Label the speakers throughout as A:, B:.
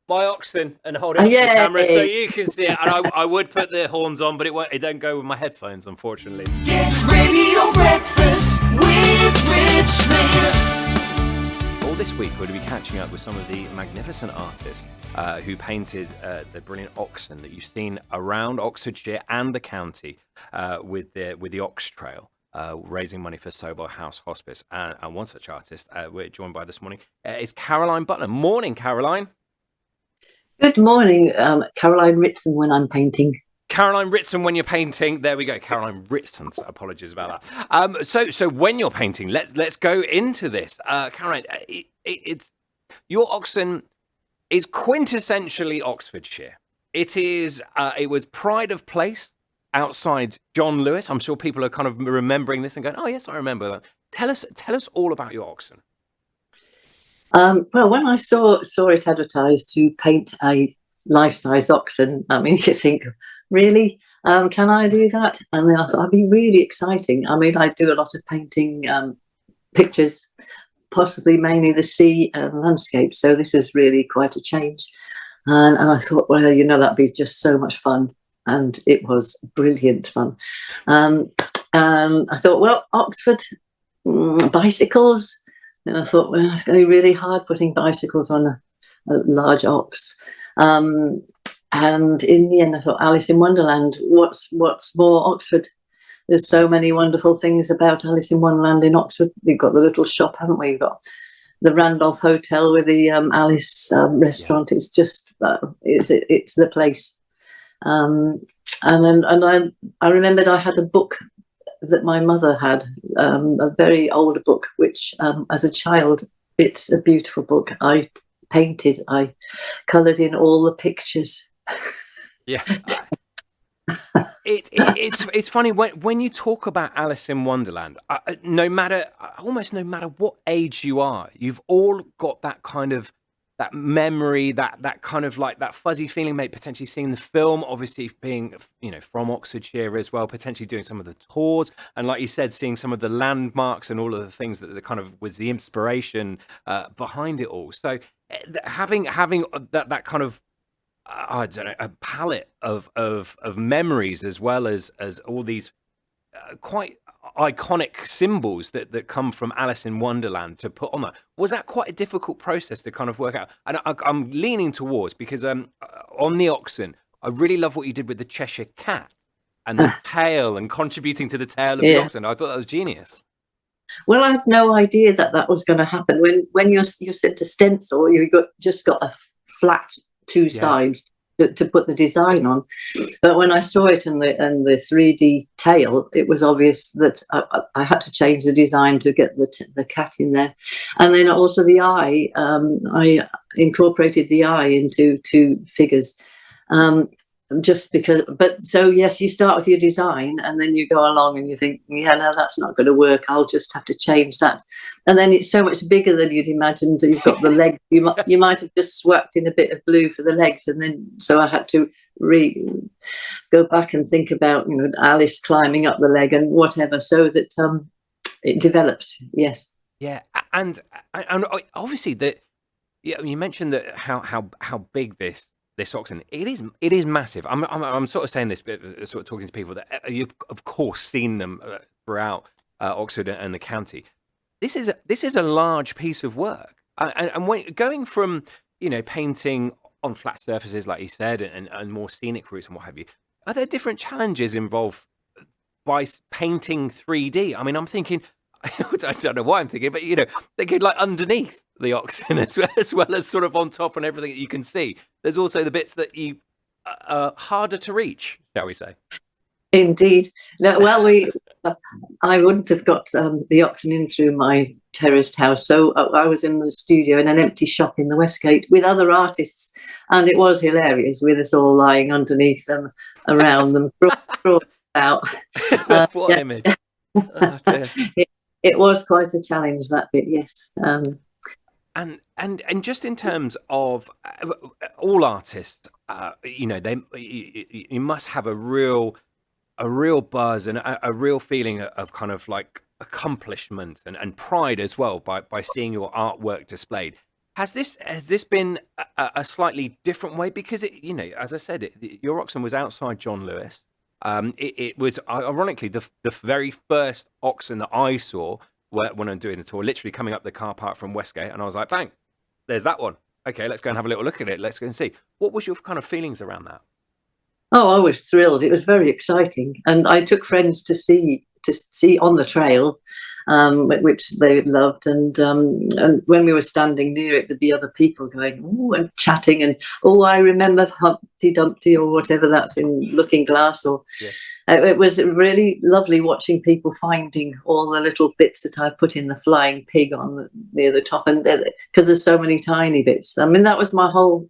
A: my oxen and hold it up to the camera so
B: Yay!
A: you can see it. And I would put the horns on, but it don't go with my headphones, unfortunately.
C: Get Radio Breakfast with Rich Smith.
A: All this week, we're going to be catching up with some of the magnificent artists who painted the brilliant oxen that you've seen around Oxfordshire and the county with the OxTrail, raising money for Sobo House Hospice. And one such artist we're joined by this morning is Caroline Butler. Morning, Caroline.
B: Good morning, Caroline Ritson when I'm painting.
A: Caroline Ritson when you're painting. There we go, Caroline Ritson. Apologies about that. So when you're painting, let's go into this. Caroline, it's your oxen is quintessentially Oxfordshire. It was pride of place outside John Lewis. I'm sure people are kind of remembering this and going, "Oh yes, I remember that." Tell us all about your oxen.
B: Well, when I saw it advertised to paint a life-size oxen, I mean, you think, really, can I do that? And then I thought, that'd be really exciting. I mean, I do a lot of painting pictures, possibly mainly the sea and landscape. So this is really quite a change. And I thought, well, that'd be just so much fun. And it was brilliant fun. And I thought, well, Oxford, bicycles. And I thought, well, it's going to be really hard putting bicycles on a large ox. And in the end, I thought, Alice in Wonderland, what's more Oxford? There's so many wonderful things about Alice in Wonderland in Oxford. We've got the little shop, haven't we? We've got the Randolph Hotel with the Alice restaurant. It's just, it's the place. And I remembered I had a book that my mother had, a very old book, which as a child, it's a beautiful book. I painted, I coloured in all the pictures.
A: Yeah. It's funny when you talk about Alice in Wonderland, almost no matter what age you are, you've all got that kind of that memory, that kind of like that fuzzy feeling, mate, potentially seeing the film, obviously being, from Oxfordshire as well, potentially doing some of the tours. And like you said, seeing some of the landmarks and all of the things that kind of was the inspiration behind it all. So having that kind of, I don't know, a palette of memories as well as all these quite iconic symbols that come from Alice in Wonderland to put on that. Was that quite a difficult process to kind of work out? And I'm leaning towards, because on the oxen, I really love what you did with the Cheshire Cat and the tail and contributing to the tail of the oxen. I thought that was genius.
B: Well, I had no idea that was going to happen. When you said to stencil, just got a flat two sides to put the design on. But when I saw it in the 3D tail, it was obvious that I had to change the design to get the cat in there. And then also the eye, I incorporated the eye into two figures. Just because, but so yes, you start with your design and then you go along and you think, yeah, no, that's not going to work. I'll just have to change that. And then it's so much bigger than you'd imagined. You've got the legs. You might have just swapped in a bit of blue for the legs, and then so I had to go back and think about Alice climbing up the leg and whatever, so that it developed. Yes.
A: Yeah, and obviously that you mentioned that how big this oxen, it is massive. I'm sort of saying this, sort of talking to people that you've of course seen them throughout Oxford and the county. This is a large piece of work, and when going from painting on flat surfaces like you said, and more scenic routes and what have you, are there different challenges involved by painting 3D? I mean, I'm thinking, I don't know why I'm thinking, but thinking like underneath the oxen as well as sort of on top and everything that you can see. There's also the bits that you are harder to reach, shall we say?
B: Indeed. No, well, I wouldn't have got the oxen in through my terraced house, so I was in the studio in an empty shop in the Westgate with other artists, and it was hilarious with us all lying underneath them, around them, crawling out.
A: What an image! Oh, dear.
B: It was quite a challenge, that bit, yes.
A: And just in terms of all artists, you must have a real buzz and a real feeling of kind of like accomplishment and pride as well by seeing your artwork displayed. Has this been a slightly different way? Because as I said, your oxen was outside John Lewis. It was ironically the very first oxen that I saw when I'm doing the tour, literally coming up the car park from Westgate, and I was like, bang, there's that one. Okay, let's go and have a little look at it. Let's go and see. What was your kind of feelings around that?
B: Oh, I was thrilled. It was very exciting, and I took friends to see on the trail, which they loved. And when we were standing near it, there'd be other people going, oh, and chatting, and oh, I remember Humpty Dumpty or whatever that's in Looking Glass. Or it was really lovely watching people finding all the little bits that I put in the flying pig near the top, and because there's so many tiny bits. I mean, that was my whole.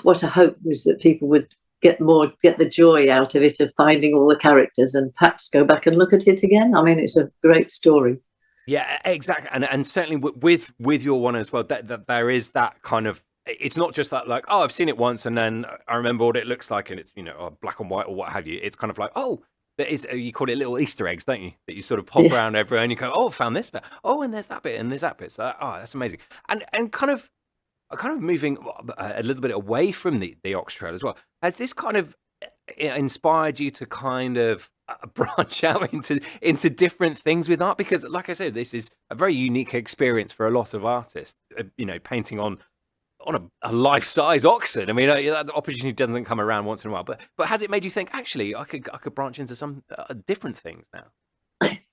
B: What I hope was that people would get the joy out of it, of finding all the characters, and perhaps go back and look at it again. I mean, it's a great story.
A: Yeah, exactly, and certainly with your one as well, that there is that kind of. It's not just that like, oh, I've seen it once and then I remember what it looks like, and it's black and white or what have you. It's kind of like, oh, there is, you call it little Easter eggs, don't you? That you sort of pop around everywhere, and you go, oh, I found this bit. Oh, and there's that bit, and there's that bit. So, that's amazing. And kind of moving a little bit away from the OxTrail as well. Has this kind of inspired you to kind of branch out into different things with art? Because, like I said, this is a very unique experience for a lot of artists. Painting on a life-size oxen. I mean, that opportunity doesn't come around once in a while. But has it made you think, actually, I could branch into some different things now?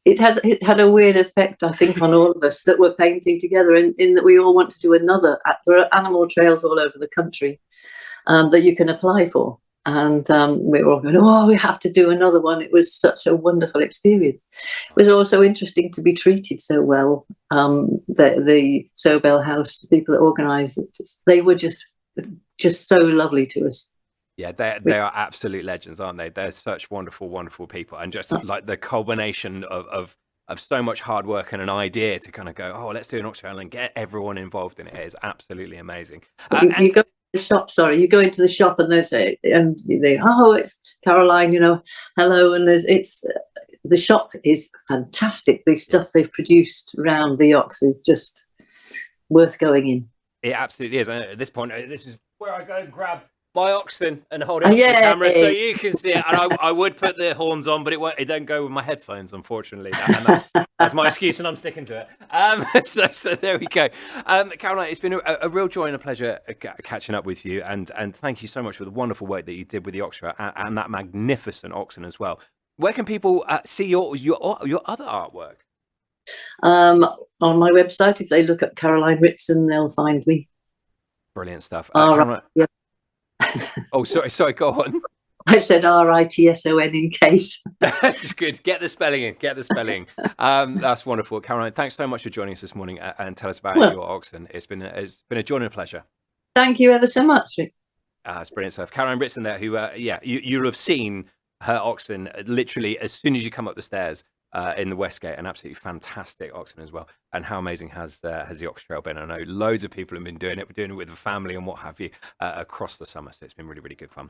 B: It had a weird effect, I think, on all of us that were painting together, in that we all want to do another. There are animal trails all over the country that you can apply for. And we were all going, oh, we have to do another one. It was such a wonderful experience. It was also interesting to be treated so well. The Sobel House, the people that organised it, they were just so lovely to us.
A: Yeah, they are absolute legends, aren't they? They're such wonderful, wonderful people, and just like the culmination of so much hard work and an idea to kind of go, oh, let's do an OxTrail and get everyone involved in it is absolutely amazing.
B: You go to the shop. Sorry, you go into the shop and they say, and they, oh, it's Caroline, hello, and the shop is fantastic. The stuff they've produced around the ox is just worth going in.
A: It absolutely is. And at this point, this is where I go and grab my oxen and hold it up to the camera so you can see it. And I would put the horns on, but it don't go with my headphones, unfortunately. That's my excuse, and I'm sticking to it. So there we go. Caroline, it's been a real joy and a pleasure catching up with you, and thank you so much for the wonderful work that you did with the OxTrail and that magnificent oxen as well. Where can people see your other artwork?
B: On my website, if they look up Caroline Ritson, they'll find me.
A: Brilliant stuff.
B: Right, yeah.
A: Oh, sorry, go on.
B: I said Ritson in case.
A: That's good. Get the spelling in. That's wonderful. Caroline, thanks so much for joining us this morning and tell us about your oxen. It's been a joy and a pleasure.
B: Thank you ever so much, Rick.
A: It's brilliant stuff. Caroline Ritson there, who, you'll have seen her oxen literally as soon as you come up the stairs in the Westgate, an absolutely fantastic oxen as well. And how amazing has the OxTrail been? I know loads of people have been doing it. We're doing it with the family and what have you across the summer. So it's been really, really good fun.